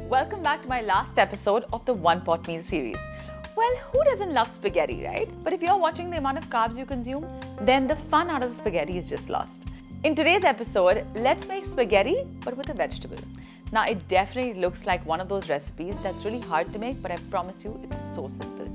Welcome back to my last episode of the One Pot Meal series. Well, who doesn't love spaghetti, right? But if you're watching the amount of carbs you consume, then the fun out of the spaghetti is just lost. In today's episode, let's make spaghetti but with a vegetable. Now, it definitely looks like one of those recipes that's really hard to make, but I promise you it's so simple.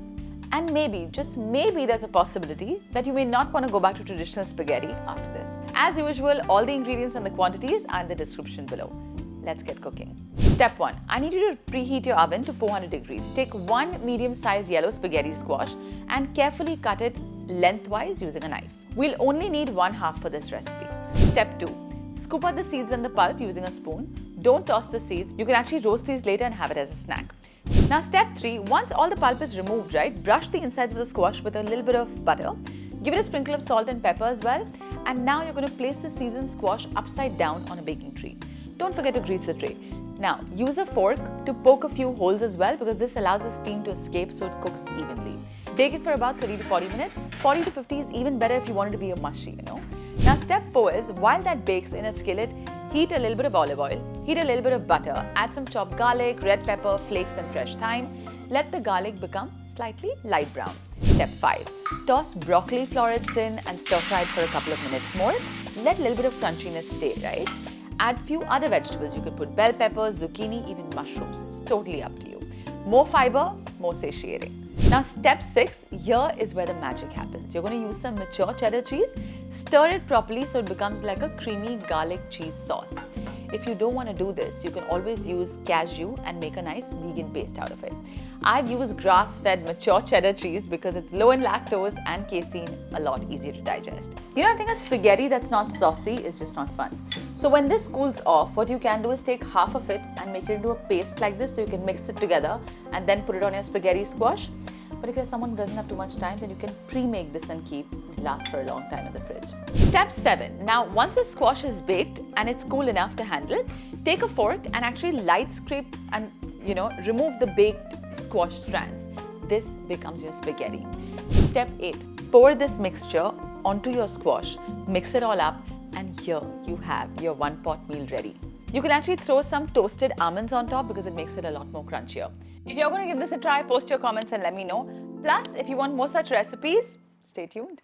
And maybe, just maybe, there's a possibility that you may not want to go back to traditional spaghetti after this. As usual, all the ingredients and the quantities are in the description below. Let's get cooking. Step 1. I need you to preheat your oven to 400 degrees. Take one medium-sized yellow spaghetti squash and carefully cut it lengthwise using a knife. We'll only need 1/2 for this recipe. Step 2. Scoop out the seeds and the pulp using a spoon. Don't toss the seeds. You can actually roast these later and have it as a snack. Now step 3. Once all the pulp is removed, right, brush the insides of the squash with a little bit of butter. Give it a sprinkle of salt and pepper as well. And now you're going to place the seasoned squash upside down on a baking tray. Don't forget to grease the tray. Now, use a fork to poke a few holes as well because this allows the steam to escape so it cooks evenly. Bake it for about 30 to 40 minutes. 40 to 50 is even better if you want it to be a mushy, Now, step 4 is while that bakes in a skillet, heat a little bit of olive oil, heat a little bit of butter, add some chopped garlic, red pepper, flakes and fresh thyme. Let the garlic become slightly light brown. Step 5. Toss broccoli florets in and stir fry it for a couple of minutes more. Let a little bit of crunchiness stay, right? Add few other vegetables. You could put bell peppers, zucchini, even mushrooms. It's totally up to you. More fiber, more satiating. Now step 6, here is where the magic happens. You're going to use some mature cheddar cheese. Stir it properly so it becomes like a creamy garlic cheese sauce. If you don't want to do this, you can always use cashew and make a nice vegan paste out of it. I've used grass-fed mature cheddar cheese because it's low in lactose and casein, a lot easier to digest. I think a spaghetti that's not saucy is just not fun. So when this cools off, what you can do is take half of it and make it into a paste like this so you can mix it together and then put it on your spaghetti squash. But if you're someone who doesn't have too much time, then you can pre-make this and keep. It lasts for a long time in the fridge. Step 7. Now, once the squash is baked and it's cool enough to handle, take a fork and actually light scrape and remove the baked squash strands. This becomes your spaghetti. Step 8. Pour this mixture onto your squash, mix it all up, and here you have your one-pot meal ready. You can actually throw some toasted almonds on top because it makes it a lot more crunchier. If you're going to give this a try, post your comments and let me know. Plus, if you want more such recipes, stay tuned.